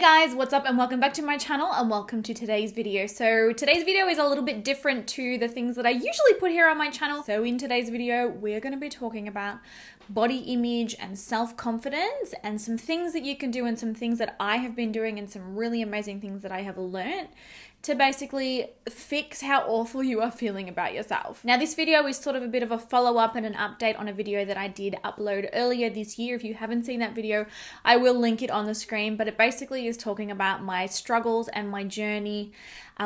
Guys, what's up and welcome back to my channel and welcome to today's video. So today's video is a little bit different to the things that I usually put here on my channel. So in today's video, we're going to be talking about body image and self-confidence and some things that you can do and some things that I have been doing and some really amazing things that I have learned to basically fix how awful you are feeling about yourself. Now, this video is sort of a bit of a follow-up and an update on a video that I did upload earlier this year. If you haven't seen that video, I will link it on the screen, but it basically is talking about my struggles and my journey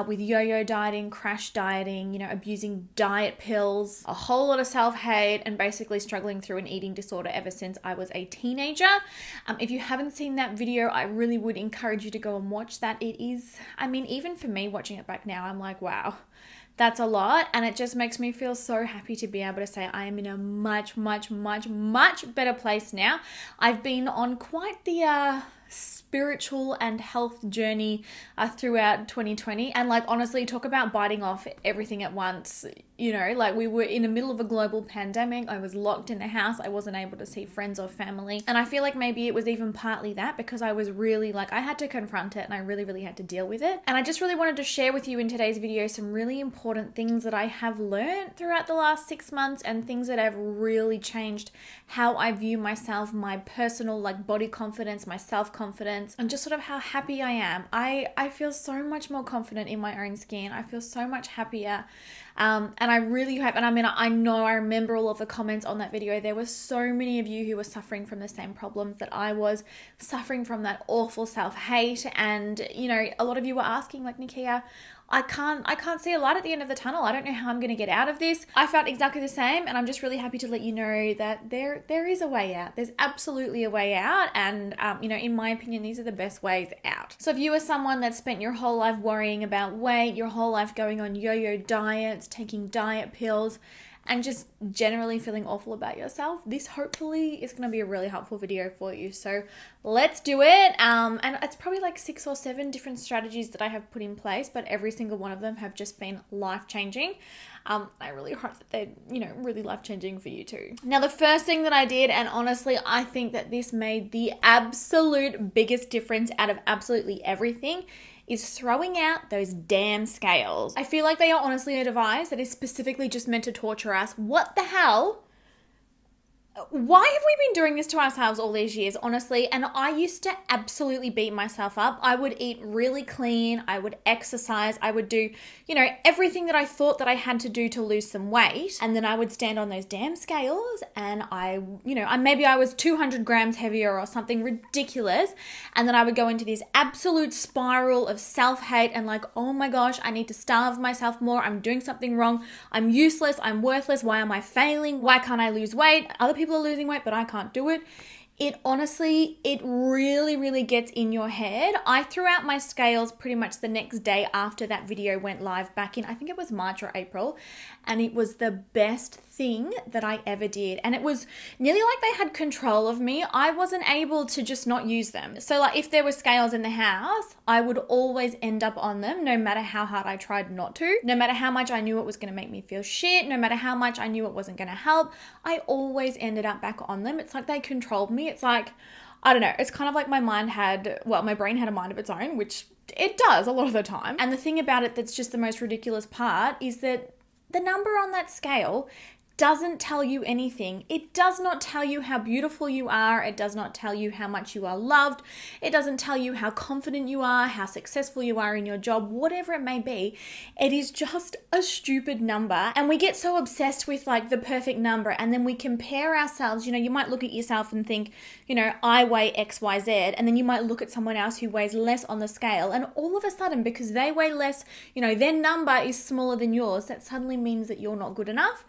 with yo-yo dieting, crash dieting, abusing diet pills, a whole lot of self-hate, and basically struggling through an eating disorder ever since I was a teenager. If you haven't seen that video, I really would encourage you to go and watch that. It is, even for me watching it back now, I'm like, wow, that's a lot. And it just makes me feel so happy to be able to say I am in a much better place now. I've been on quite the spiritual and health journey throughout 2020, and honestly, talk about biting off everything at once. We were in the middle of a global pandemic. I was locked in the house. I wasn't able to see friends or family, and I feel like maybe it was even partly that because I was really I had to confront it and I really had to deal with it. And I just really wanted to share with you in today's video some really important things that I have learned throughout the last 6 months and things that have really changed how I view myself, my personal body confidence, my self-confidence, and just sort of how happy I am. I feel so much more confident in my own skin. I feel so much happier. And I really hope, and I remember all of the comments on that video. There were so many of you who were suffering from the same problems that I was, suffering from that awful self-hate. And, a lot of you were asking Nikkia, I can't see a light at the end of the tunnel. I don't know how I'm going to get out of this. I felt exactly the same, and I'm just really happy to let you know that there is a way out. There's absolutely a way out, and in my opinion, these are the best ways out. So if you are someone that spent your whole life worrying about weight, your whole life going on yo-yo diets, taking diet pills, and just generally feeling awful about yourself, this hopefully is going to be a really helpful video for you. So let's do it. And it's probably 6 or 7 different strategies that I have put in place, but every single one of them have just been life-changing. I really hope that they're, really life-changing for you too. Now, the first thing that I did, and honestly, I think that this made the absolute biggest difference out of absolutely everything, is throwing out those damn scales. I feel like they are honestly a device that is specifically just meant to torture us. What the hell? Why have we been doing this to ourselves all these years, honestly? And I used to absolutely beat myself up. I would eat really clean. I would exercise. I would do, everything that I thought that I had to do to lose some weight. And then I would stand on those damn scales and maybe I was 200 grams heavier or something ridiculous. And then I would go into this absolute spiral of self-hate and oh my gosh, I need to starve myself more. I'm doing something wrong. I'm useless. I'm worthless. Why am I failing? Why can't I lose weight? Other people are losing weight, but I can't do it. It really gets in your head. I threw out my scales pretty much the next day after that video went live back in, I think it was March or April, and it was the best thing that I ever did. And it was nearly like they had control of me. I wasn't able to just not use them. So if there were scales in the house, I would always end up on them no matter how hard I tried not to, no matter how much I knew it was going to make me feel shit, no matter how much I knew it wasn't going to help, I always ended up back on them. It's like they controlled me. It's I don't know, it's kind of like my brain had a mind of its own, which it does a lot of the time. And the thing about it that's just the most ridiculous part is that the number on that scale doesn't tell you anything. It does not tell you how beautiful you are. It does not tell you how much you are loved. It doesn't tell you how confident you are, how successful you are in your job, whatever it may be. It is just a stupid number. And we get so obsessed with the perfect number, and then we compare ourselves. You might look at yourself and think, I weigh X, Y, Z, and then you might look at someone else who weighs less on the scale, and all of a sudden, because they weigh less, their number is smaller than yours, that suddenly means that you're not good enough.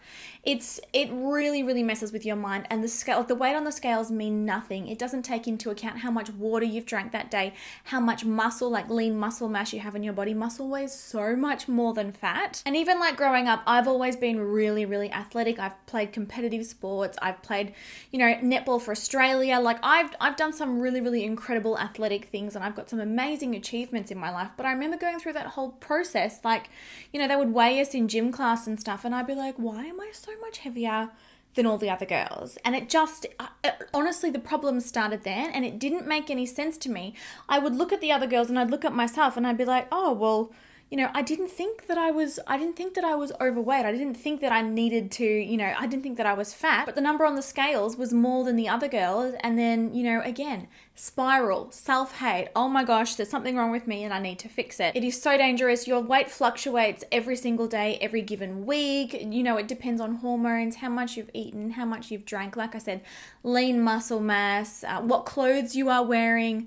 It really messes with your mind, and the scale, the weight on the scales mean nothing. It doesn't take into account how much water you've drank that day, how much muscle, lean muscle mass you have in your body. Muscle weighs so much more than fat. And even growing up, I've always been really athletic. I've played competitive sports. I've played, netball for Australia. I've done some really incredible athletic things, and I've got some amazing achievements in my life. But I remember going through that whole process, they would weigh us in gym class and stuff, and I'd be like, why am I so much heavier than all the other girls. And honestly, the problem started then, and it didn't make any sense to me. I would look at the other girls and I'd look at myself and I'd be like, oh, well, I didn't think that I was overweight. I didn't think that I needed to, I didn't think that I was fat, but the number on the scales was more than the other girls. And then, again, spiral, self-hate. Oh my gosh, there's something wrong with me and I need to fix it. It is so dangerous. Your weight fluctuates every single day, every given week. It depends on hormones, how much you've eaten, how much you've drank. Like I said, lean muscle mass, what clothes you are wearing.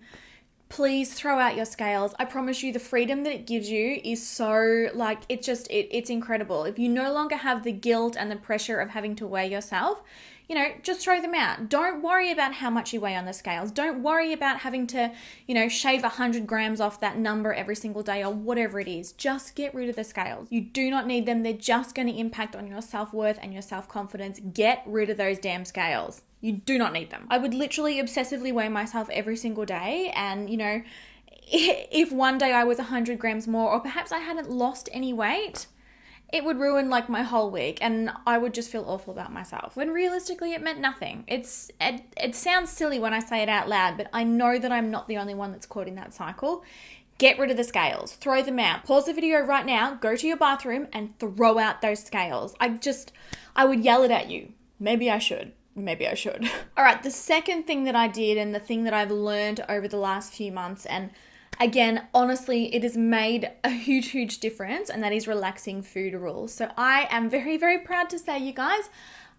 Please throw out your scales. I promise you the freedom that it gives you is so it's incredible. If you no longer have the guilt and the pressure of having to weigh yourself, just throw them out. Don't worry about how much you weigh on the scales. Don't worry about having to, shave 100 grams off that number every single day or whatever it is. Just get rid of the scales. You do not need them. They're just going to impact on your self-worth and your self-confidence. Get rid of those damn scales. You do not need them. I would literally obsessively weigh myself every single day. And, if one day I was 100 grams more, or perhaps I hadn't lost any weight, it would ruin my whole week and I would just feel awful about myself. When realistically it meant nothing. It sounds silly when I say it out loud, but I know that I'm not the only one that's caught in that cycle. Get rid of the scales. Throw them out. Pause the video right now, go to your bathroom and throw out those scales. I would yell it at you. Maybe I should. All right, the second thing that I did and the thing that I've learned over the last few months, and again, honestly, it has made a huge, huge difference, and that is relaxing food rules. So I am very, very proud to say, you guys,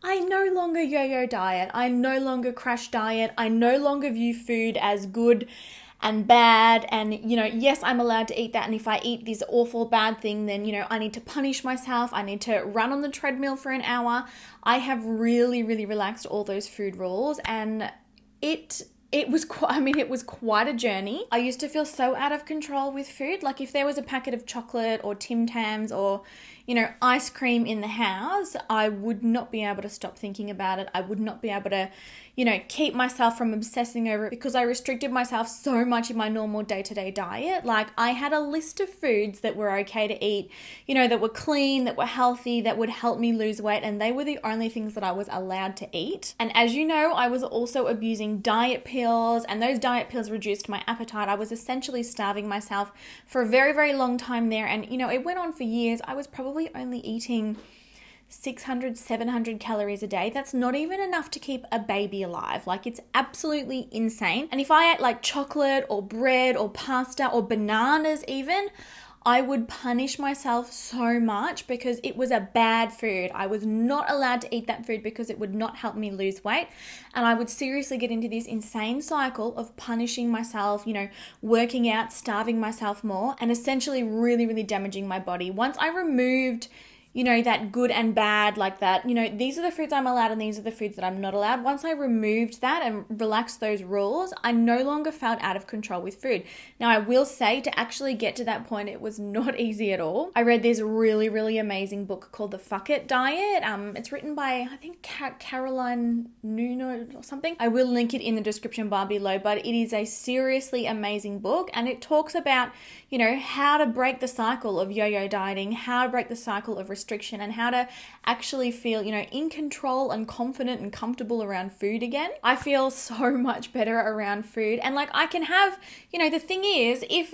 I no longer yo-yo diet. I no longer crash diet. I no longer view food as good and bad. And, yes, I'm allowed to eat that. And if I eat this awful bad thing, then, I need to punish myself. I need to run on the treadmill for an hour. I have really, really relaxed all those food rules, and it was quite a journey. I used to feel so out of control with food. Like if there was a packet of chocolate or Tim Tams or, ice cream in the house, I would not be able to stop thinking about it. I would not be able to, keep myself from obsessing over it because I restricted myself so much in my normal day-to-day diet. Like I had a list of foods that were okay to eat, that were clean, that were healthy, that would help me lose weight. And they were the only things that I was allowed to eat. And as you know, I was also abusing diet pills, and those diet pills reduced my appetite. I was essentially starving myself for a very, very long time there. And, it went on for years. I was probably only eating 600, 700 calories a day. That's not even enough to keep a baby alive. It's absolutely insane. And if I ate chocolate or bread or pasta or bananas even, I would punish myself so much because it was a bad food. I was not allowed to eat that food because it would not help me lose weight. And I would seriously get into this insane cycle of punishing myself, working out, starving myself more, and essentially really, really damaging my body. Once I removed that good and bad, these are the foods I'm allowed and these are the foods that I'm not allowed. Once I removed that and relaxed those rules, I no longer felt out of control with food. Now, I will say to actually get to that point, it was not easy at all. I read this really, really amazing book called The Fuck It Diet. It's written by, I think, Caroline Nuno or something. I will link it in the description bar below, but it is a seriously amazing book, and it talks about, how to break the cycle of yo-yo dieting, how to break the cycle of restriction, and how to actually feel, in control and confident and comfortable around food again. I feel so much better around food. And I can have, the thing is, if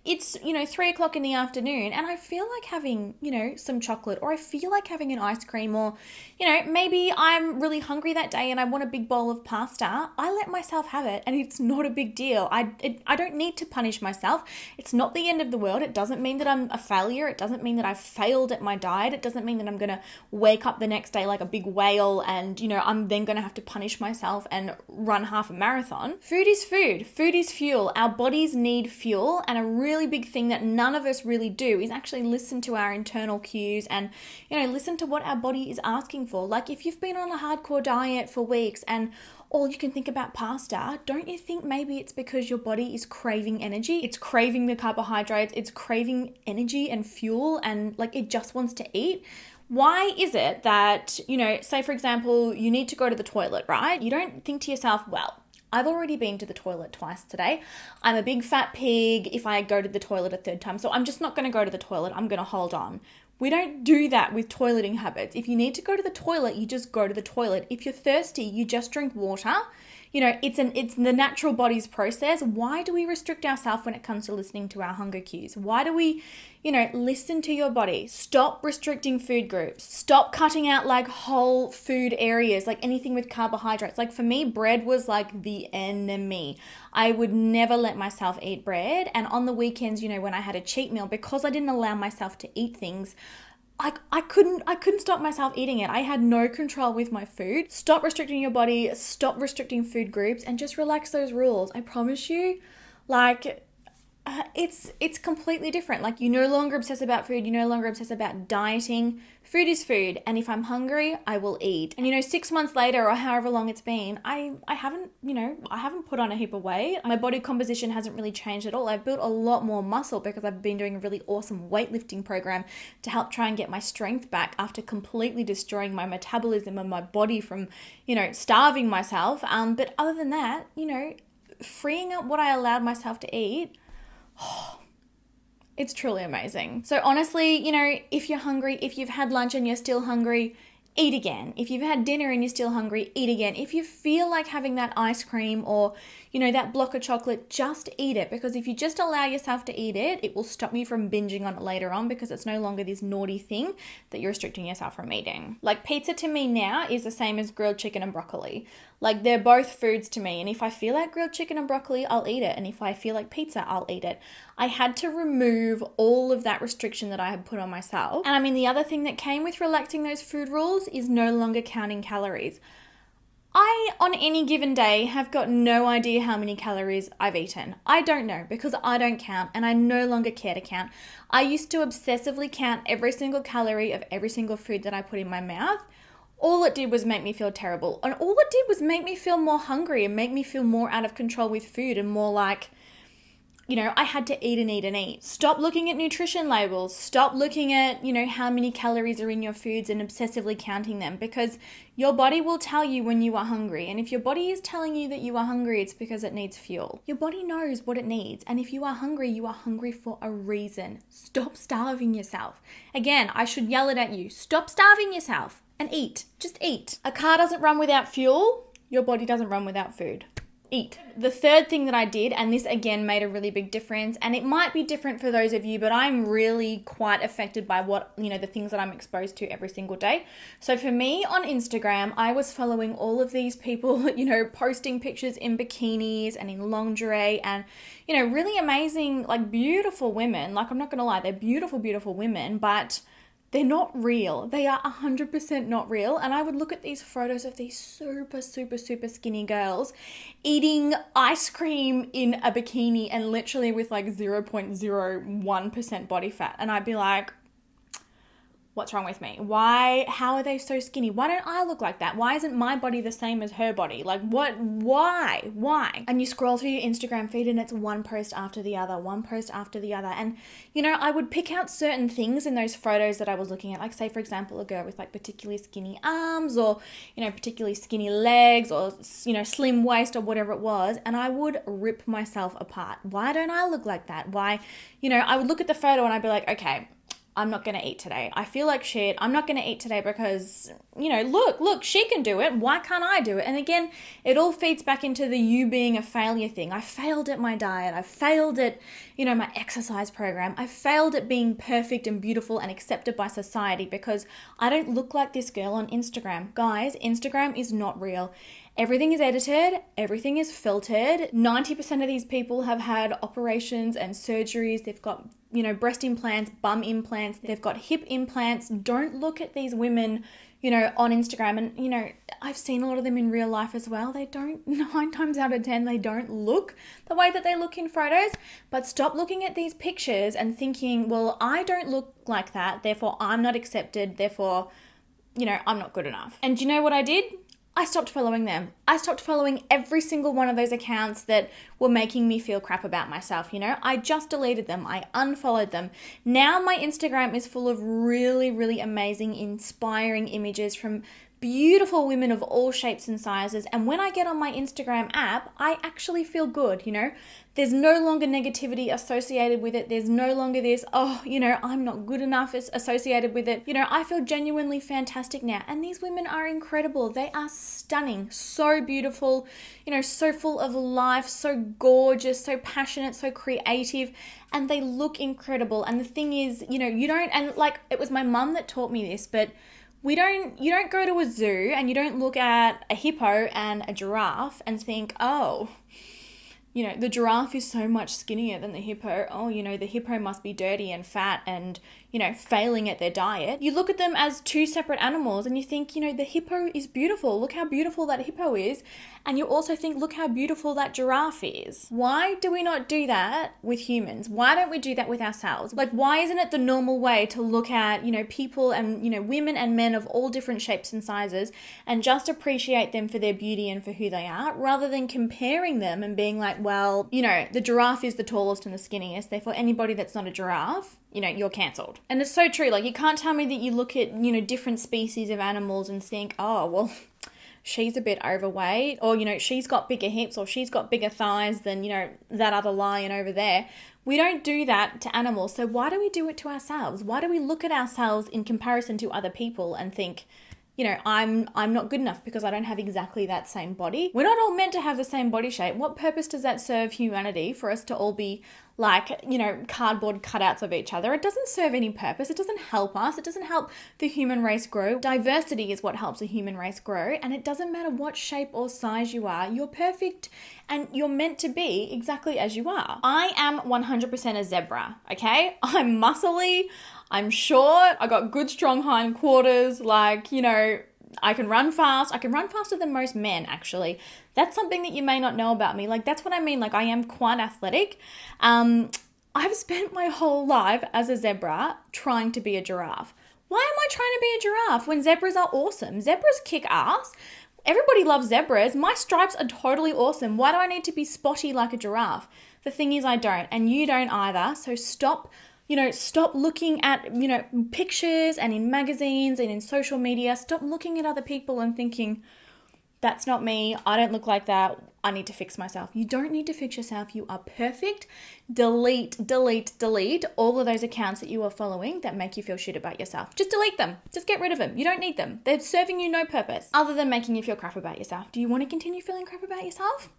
it's 3:00 in the afternoon and I feel like having, some chocolate, or I feel like having an ice cream, or, maybe I'm really hungry that day and I want a big bowl of pasta, I let myself have it and it's not a big deal. I don't need to punish myself. It's not the end of the world. It doesn't mean that I'm a failure. It doesn't mean that I've failed at my diet. It doesn't mean that I'm going to wake up the next day like a big whale and, I'm then going to have to punish myself and run half a marathon. Food is food. Food is fuel. Our bodies need fuel. And a really big thing that none of us really do is actually listen to our internal cues and, listen to what our body is asking for. Like if you've been on a hardcore diet for weeks and all you can think about pasta, don't you think maybe it's because your body is craving energy? It's craving the carbohydrates, it's craving energy and fuel, and it just wants to eat. Why is it that, say for example, you need to go to the toilet, right? You don't think to yourself, well, I've already been to the toilet twice today. I'm a big fat pig if I go to the toilet a third time, so I'm just not going to go to the toilet. I'm going to hold on. We don't do that with toileting habits. If you need to go to the toilet, you just go to the toilet. If you're thirsty, you just drink water. You know, it's the natural body's process. Why do we restrict ourselves when it comes to listening to our hunger cues? Why do we, listen to your body? Stop restricting food groups. Stop cutting out like whole food areas, like anything with carbohydrates. Like for me, bread was like the enemy. I would never let myself eat bread. And on the weekends, when I had a cheat meal, because I didn't allow myself to eat things, I couldn't stop myself eating it. I had no control with my food. Stop restricting your body, stop restricting food groups, and just relax those rules. I promise you, it's completely different. Like, you no longer obsess about food, you no longer obsess about dieting. Food is food, and if I'm hungry, I will eat. And 6 months later, or however long it's been, I haven't put on a heap of weight. My body composition hasn't really changed at all. I've built a lot more muscle because I've been doing a really awesome weightlifting program to help try and get my strength back after completely destroying my metabolism and my body from, starving myself. But other than that, freeing up what I allowed myself to eat, it's truly amazing. So honestly, if you're hungry, if you've had lunch and you're still hungry, eat again. If you've had dinner and you're still hungry, eat again. If you feel like having that ice cream or, that block of chocolate, just eat it. Because if you just allow yourself to eat it, it will stop you from binging on it later on, because it's no longer this naughty thing that you're restricting yourself from eating. Like, pizza to me now is the same as grilled chicken and broccoli. Like, they're both foods to me. And if I feel like grilled chicken and broccoli, I'll eat it. And if I feel like pizza, I'll eat it. I had to remove all of that restriction that I had put on myself. And the other thing that came with relaxing those food rules is no longer counting calories. I, on any given day, have got no idea how many calories I've eaten. I don't know, because I don't count, and I no longer care to count. I used to obsessively count every single calorie of every single food that I put in my mouth. All it did was make me feel terrible. And all it did was make me feel more hungry and make me feel more out of control with food and more like, I had to eat and eat and eat. Stop looking at nutrition labels. Stop looking at, how many calories are in your foods and obsessively counting them, because your body will tell you when you are hungry. And if your body is telling you that you are hungry, it's because it needs fuel. Your body knows what it needs. And if you are hungry for a reason. Stop starving yourself. Again, I should yell it at you. Stop starving yourself and eat. Just eat. A car doesn't run without fuel. Your body doesn't run without food. Eat. The third thing that I did, and this again made a really big difference, and it might be different for those of you, but I'm really quite affected by what, the things that I'm exposed to every single day. So for me on Instagram, I was following all of these people, posting pictures in bikinis and in lingerie and, really amazing, like beautiful women. Like, I'm not going to lie, they're beautiful, beautiful women, but they're not real. They are 100% not real. And I would look at these photos of these super, super, super skinny girls eating ice cream in a bikini and literally with like 0.01% body fat. And I'd be like, what's wrong with me? How are they so skinny? Why don't I look like that? Why isn't my body the same as her body? Like, why? And you scroll through your Instagram feed and it's one post after the other. And, I would pick out certain things in those photos that I was looking at. Like, say, for example, a girl with like particularly skinny arms or, particularly skinny legs or, slim waist or whatever it was. And I would rip myself apart. Why don't I look like that? Why, I would look at the photo and I'd be like, okay, I'm not going to eat today. I feel like shit. I'm not going to eat today because, look, she can do it. Why can't I do it? And again, it all feeds back into the you being a failure thing. I failed at my diet. I failed at, my exercise program. I failed at being perfect and beautiful and accepted by society because I don't look like this girl on Instagram. Guys, Instagram is not real. Everything is edited. Everything is filtered. 90% of these people have had operations and surgeries. They've got, breast implants, bum implants. They've got hip implants. Don't look at these women, on Instagram. And, I've seen a lot of them in real life as well. They don't, 9 times out of 10, they don't look the way that they look in photos. But stop looking at these pictures and thinking, well, I don't look like that. Therefore, I'm not accepted. Therefore, I'm not good enough. And do you know what I did? I stopped following them. I stopped following every single one of those accounts that were making me feel crap about myself, I just deleted them. I unfollowed them. Now my Instagram is full of really, really amazing, inspiring images from beautiful women of all shapes and sizes. And when I get on my Instagram app, I actually feel good, you know. There's no longer negativity associated with it. There's no longer this, oh, you know, I'm not good enough associated with it. You know, I feel genuinely fantastic now. And these women are incredible. They are stunning, so beautiful, you know, so full of life, so gorgeous, so passionate, so creative, and they look incredible. And the thing is, you know, you don't, and like, it was my mum that taught me this, but you don't go to a zoo and you don't look at a hippo and a giraffe and think, oh, you know, the giraffe is so much skinnier than the hippo. Oh, you know, the hippo must be dirty and fat and, you know, failing at their diet. You look at them as two separate animals and you think, you know, the hippo is beautiful. Look how beautiful that hippo is. And you also think, look how beautiful that giraffe is. Why do we not do that with humans? Why don't we do that with ourselves? Like, why isn't it the normal way to look at, you know, people and, you know, women and men of all different shapes and sizes and just appreciate them for their beauty and for who they are, rather than comparing them and being like, well, you know, the giraffe is the tallest and the skinniest, therefore anybody that's not a giraffe, you know, you're cancelled. And it's so true. Like, you can't tell me that you look at, you know, different species of animals and think, oh, well, she's a bit overweight, or, you know, she's got bigger hips, or she's got bigger thighs than, you know, that other lion over there. We don't do that to animals. So why do we do it to ourselves? Why do we look at ourselves in comparison to other people and think, you know, I'm not good enough because I don't have exactly that same body? We're not all meant to have the same body shape. What purpose does that serve humanity, for us to all be like, you know, cardboard cutouts of each other? It doesn't serve any purpose. It doesn't help us. It doesn't help the human race grow. Diversity is what helps the human race grow. And it doesn't matter what shape or size you are. You're perfect and you're meant to be exactly as you are. I am 100% a zebra, okay? I'm muscly. I'm short. I got good, strong hindquarters. Like, you know, I can run fast. I can run faster than most men, actually. That's something that you may not know about me. Like, that's what I mean. Like, I am quite athletic. I've spent my whole life as a zebra trying to be a giraffe. Why am I trying to be a giraffe when zebras are awesome? Zebras kick ass. Everybody loves zebras. My stripes are totally awesome. Why do I need to be spotty like a giraffe? The thing is, I don't, and you don't either. So stop looking at, you know, pictures and in magazines and in social media. Stop looking at other people and thinking, that's not me. I don't look like that. I need to fix myself. You don't need to fix yourself. You are perfect. Delete all of those accounts that you are following that make you feel shit about yourself. Just delete them. Just get rid of them. You don't need them. They're serving you no purpose other than making you feel crap about yourself. Do you want to continue feeling crap about yourself?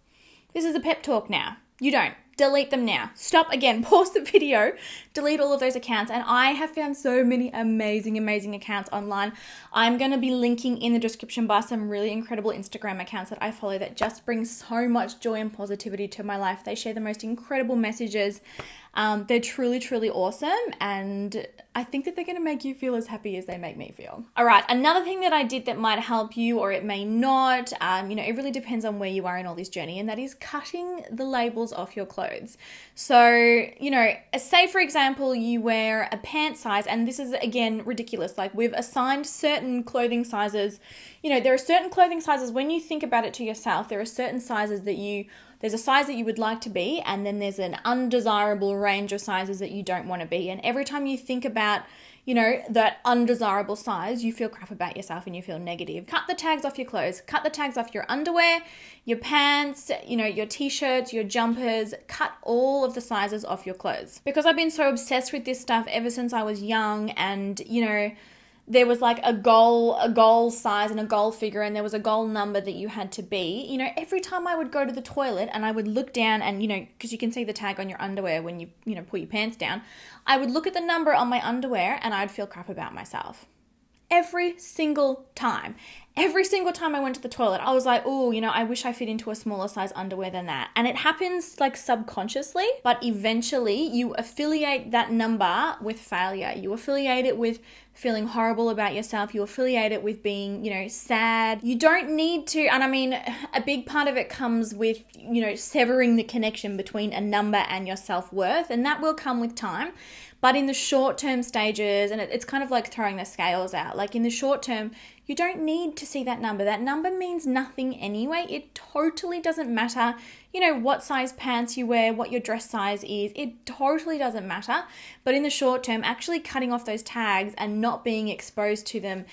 This is a pep talk now. You don't. Delete them now. Stop again. Pause the video. Delete all of those accounts. And I have found so many amazing accounts online. I'm going to be linking in the description bar some really incredible Instagram accounts that I follow that just bring so much joy and positivity to my life. They share the most incredible messages. They're truly awesome. And I think that they're going to make you feel as happy as they make me feel. All right. Another thing that I did that might help you, or it may not, you know, it really depends on where you are in all this journey. And that is cutting the labels off your clothes. So, you know, say for example, you wear a pant size, and this is again ridiculous. Like, we've assigned certain clothing sizes. You know, there are certain clothing sizes, when you think about it to yourself, there are certain sizes that there's a size that you would like to be, and then there's an undesirable range of sizes that you don't want to be. And every time you think about, you know, that undesirable size, you feel crap about yourself and you feel negative. Cut the tags off your clothes. Cut the tags off your underwear, your pants, you know, your t-shirts, your jumpers. Cut all of the sizes off your clothes. Because I've been so obsessed with this stuff ever since I was young, and, you know, there was like a goal size and a goal figure, and there was a goal number that you had to be. You know, every time I would go to the toilet and I would look down and, you know, because you can see the tag on your underwear when you know, pull your pants down, I would look at the number on my underwear and I'd feel crap about myself. Every single time. Every single time I went to the toilet, I was like, oh, you know, I wish I fit into a smaller size underwear than that. And it happens like subconsciously, but eventually you affiliate that number with failure. You affiliate it with feeling horrible about yourself. You affiliate it with being, you know, sad. You don't need to, and I mean, a big part of it comes with, you know, severing the connection between a number and your self-worth, and that will come with time. But in the short-term stages, and it's kind of like throwing the scales out, like in the short term, you don't need to see that number. That number means nothing anyway. It totally doesn't matter. what size pants you wear, what your dress size is. It totally doesn't matter. But in the short term, actually cutting off those tags and not being exposed to them,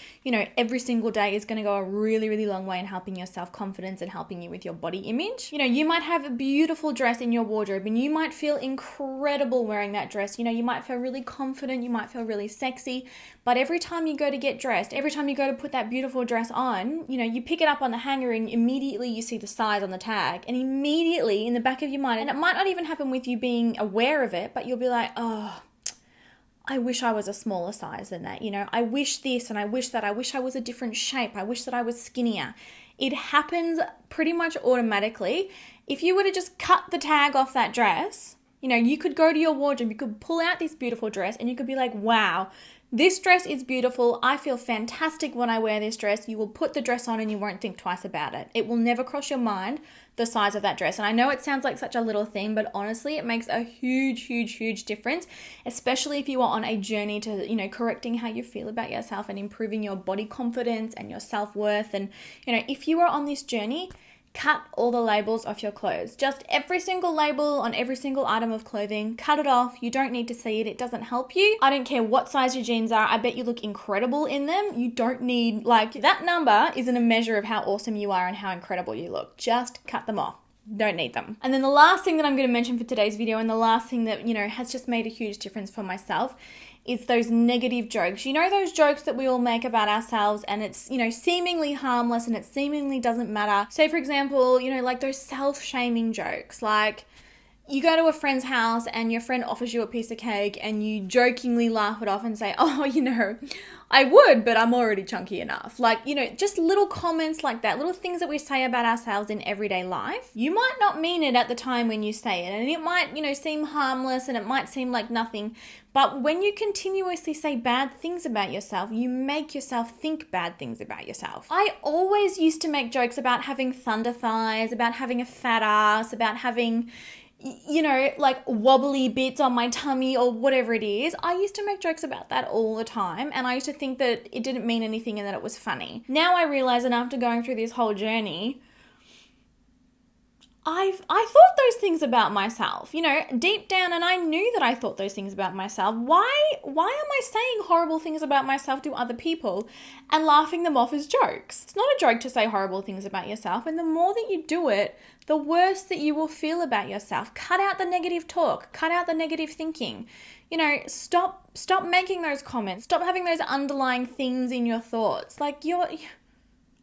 every single day is going to go a really, really long way in helping your self-confidence and helping you with your body image. You might have a beautiful dress in your wardrobe and you might feel incredible wearing that dress. You might feel really confident, you might feel really sexy, but every time you go to get dressed, every time you go to put that beautiful dress on, you pick it up on the hanger and immediately you see the size on the tag, and immediately in the back of your mind, and it might not even happen with you being aware of it, but you'll be like, oh, I wish I was a smaller size than that. I wish this and I wish that. I wish I was a different shape. I wish that I was skinnier. It happens pretty much automatically. If you were to just cut the tag off that dress, you could go to your wardrobe, you could pull out this beautiful dress and you could be like, wow, this dress is beautiful. I feel fantastic when I wear this dress. You will put the dress on and you won't think twice about it. It will never cross your mind the size of that dress. And I know it sounds like such a little thing, but honestly, it makes a huge, huge, huge difference, especially if you are on a journey to, correcting how you feel about yourself and improving your body confidence and your self-worth. And, if you are on this journey, cut all the labels off your clothes. Just every single label on every single item of clothing, cut it off. You don't need to see it. It doesn't help you. I don't care what size your jeans are. I bet you look incredible in them. You don't need, that number isn't a measure of how awesome you are and how incredible you look. Just cut them off. Don't need them. And then the last thing that I'm going to mention for today's video, and the last thing that, has just made a huge difference for myself, is those negative jokes. Those jokes that we all make about ourselves and it's, seemingly harmless and it seemingly doesn't matter. Say, for example, those self-shaming jokes, like you go to a friend's house and your friend offers you a piece of cake and you jokingly laugh it off and say, oh, I would, but I'm already chunky enough. Just little comments like that, little things that we say about ourselves in everyday life. You might not mean it at the time when you say it, and it might, seem harmless and it might seem like nothing. But when you continuously say bad things about yourself, you make yourself think bad things about yourself. I always used to make jokes about having thunder thighs, about having a fat ass, about having, wobbly bits on my tummy or whatever it is. I used to make jokes about that all the time, and I used to think that it didn't mean anything and that it was funny. Now I realize, and after going through this whole journey, I thought those things about myself, deep down, and I knew that I thought those things about myself. Why am I saying horrible things about myself to other people and laughing them off as jokes? It's not a joke to say horrible things about yourself, and the more that you do it, the worse that you will feel about yourself. Cut out the negative talk, cut out the negative thinking. Stop making those comments. Stop having those underlying things in your thoughts.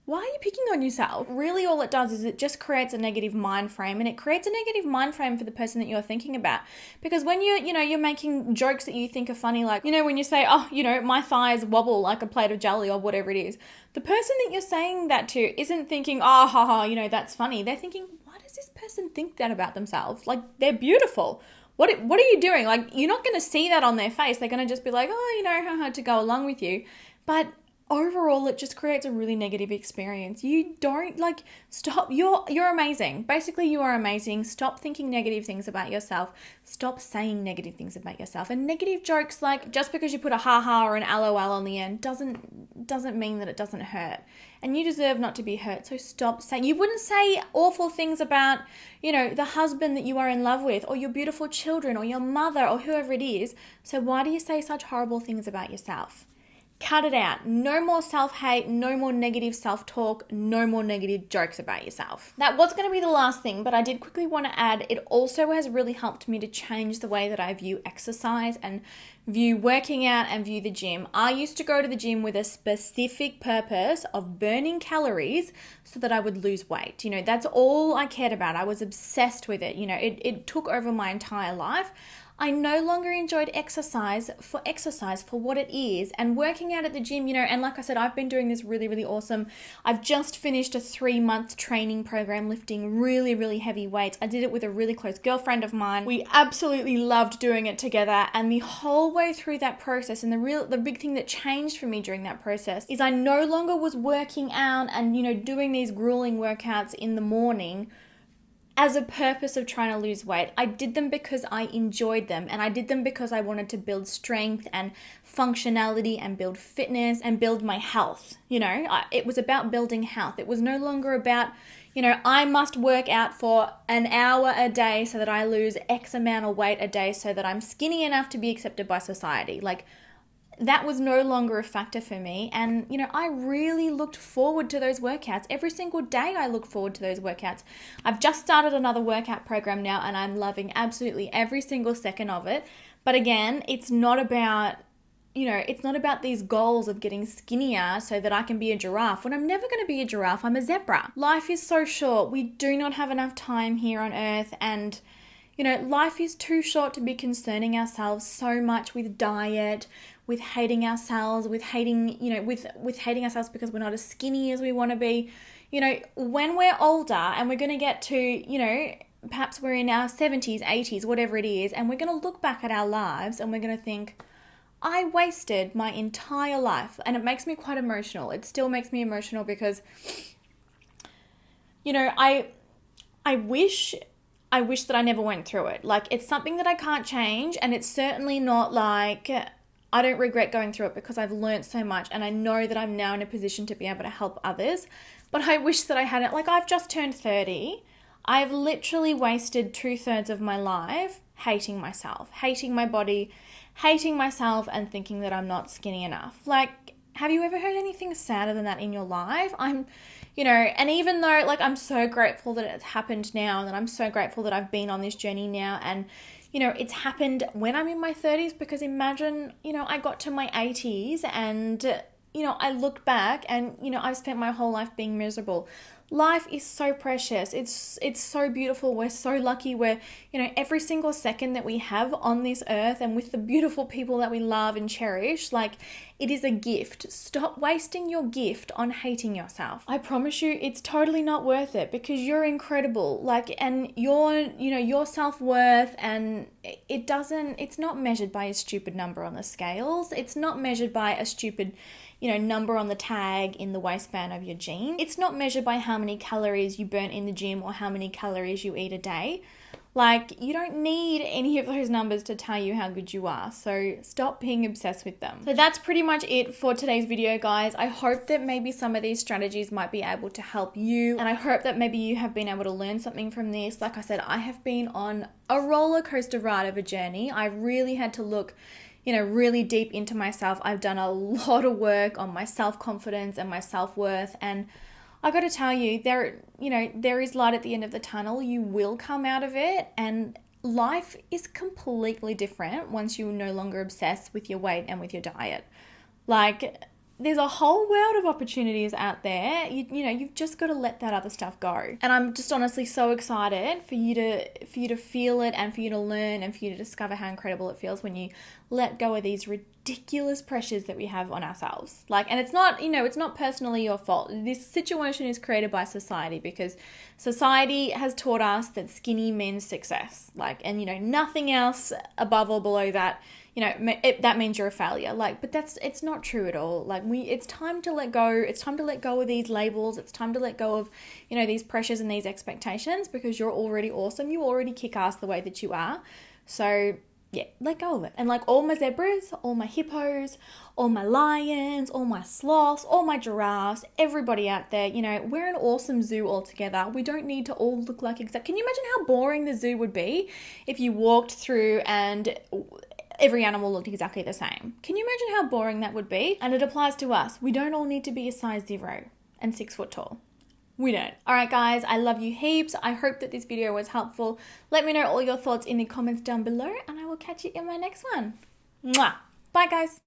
Why are you picking on yourself? Really, all it does is it just creates a negative mind frame, and it creates a negative mind frame for the person that you're thinking about. Because when you're making jokes that you think are funny, when you say, oh, my thighs wobble like a plate of jelly or whatever it is, the person that you're saying that to isn't thinking, oh, haha, that's funny. They're thinking, why does this person think that about themselves? They're beautiful. What are you doing? You're not going to see that on their face. They're going to just be like, oh, haha, to go along with you. But overall, it just creates a really negative experience. You don't stop. You're amazing. Basically, you are amazing. Stop thinking negative things about yourself. Stop saying negative things about yourself. And negative jokes, just because you put a haha or an LOL on the end doesn't mean that it doesn't hurt. And you deserve not to be hurt. So stop saying. You wouldn't say awful things about, the husband that you are in love with, or your beautiful children, or your mother, or whoever it is. So why do you say such horrible things about yourself? Cut it out. No more self-hate, no more negative self-talk, no more negative jokes about yourself. That was going to be the last thing, but I did quickly want to add, it also has really helped me to change the way that I view exercise and view working out and view the gym. I used to go to the gym with a specific purpose of burning calories so that I would lose weight. That's all I cared about. I was obsessed with it. It took over my entire life. I no longer enjoyed exercise for what it is, and working out at the gym, and like I said, I've been doing this really, really awesome. I've just finished a 3-month training program lifting really, really heavy weights. I did it with a really close girlfriend of mine. We absolutely loved doing it together, and the whole way through that process, and the big thing that changed for me during that process is I no longer was working out and, doing these grueling workouts in the morning as a purpose of trying to lose weight. I did them because I enjoyed them, and I did them because I wanted to build strength and functionality and build fitness and build my health. It was about building health. It was no longer about, you know, I must work out for an hour a day so that I lose X amount of weight a day so that I'm skinny enough to be accepted by society. Like, that was no longer a factor for me. And, you know, I really looked forward to those workouts. Every single day I look forward to those workouts. I've just started another workout program now and I'm loving absolutely every single second of it. But again, it's not about, you know, it's not about these goals of getting skinnier so that I can be a giraffe when I'm never going to be a giraffe. I'm a zebra. Life is so short. We do not have enough time here on earth, and you know, life is too short to be concerning ourselves so much with diet, with hating ourselves, with hating, you know, with hating ourselves because we're not as skinny as we want to be. You know, when we're older and we're going to get to, you know, perhaps we're in our 70s, 80s, whatever it is, and we're going to look back at our lives and we're going to think, I wasted my entire life. And it makes me quite emotional. It still makes me emotional because, you know, I wish that I never went through it. Like, it's something that I can't change, and it's certainly not like I don't regret going through it because I've learned so much and I know that I'm now in a position to be able to help others. But I wish that I hadn't. Like, I've just turned 30. I've literally wasted 2/3 of my life hating myself, hating my body, hating myself, and thinking that I'm not skinny enough. Like, have you ever heard anything sadder than that in your life? You know, and even though, like, I'm so grateful that it's happened now, and I'm so grateful that I've been on this journey now, and, you know, it's happened when I'm in my 30s, because imagine, you know, I got to my 80s and, you know, I looked back and, you know, I've spent my whole life being miserable. Life is so precious. It's so beautiful. We're so lucky. We're, you know, every single second that we have on this earth and with the beautiful people that we love and cherish, like, it is a gift. Stop wasting your gift on hating yourself. I promise you, it's totally not worth it, because you're incredible. Like, and your self-worth, and it's not measured by a stupid number on the scales. It's not measured by a stupid, you know, number on the tag in the waistband of your jeans. It's not measured by how many calories you burn in the gym or how many calories you eat a day. Like, you don't need any of those numbers to tell you how good you are. So stop being obsessed with them. So that's pretty much it for today's video, guys. I hope that maybe some of these strategies might be able to help you. And I hope that maybe you have been able to learn something from this. Like I said, I have been on a roller coaster ride of a journey. I really had to look, you know, really deep into myself. I've done a lot of work on my self-confidence and my self-worth, and I got to tell you, there is light at the end of the tunnel. You will come out of it, and life is completely different once you're no longer obsessed with your weight and with your diet. Like, there's a whole world of opportunities out there. You know, you've just got to let that other stuff go. And I'm just honestly so excited for you to feel it, and for you to learn, and for you to discover how incredible it feels when you let go of these ridiculous pressures that we have on ourselves. Like, and it's not, you know, it's not personally your fault. This situation is created by society, because society has taught us that skinny means success. Like, and, you know, nothing else above or below that, you know, that means you're a failure. Like, but it's not true at all. Like, it's time to let go. It's time to let go of these labels. It's time to let go of, you know, these pressures and these expectations, because you're already awesome. You already kick ass the way that you are. So yeah, let go of it. And like, all my zebras, all my hippos, all my lions, all my sloths, all my giraffes, everybody out there, you know, we're an awesome zoo all together. We don't need to all look like exact. Can you imagine how boring the zoo would be if you walked through and every animal looked exactly the same? Can you imagine how boring that would be? And it applies to us. We don't all need to be a size 0 and 6 foot tall. We don't. All right, guys, I love you heaps. I hope that this video was helpful. Let me know all your thoughts in the comments down below, and I will catch you in my next one. Mwah. Bye, guys.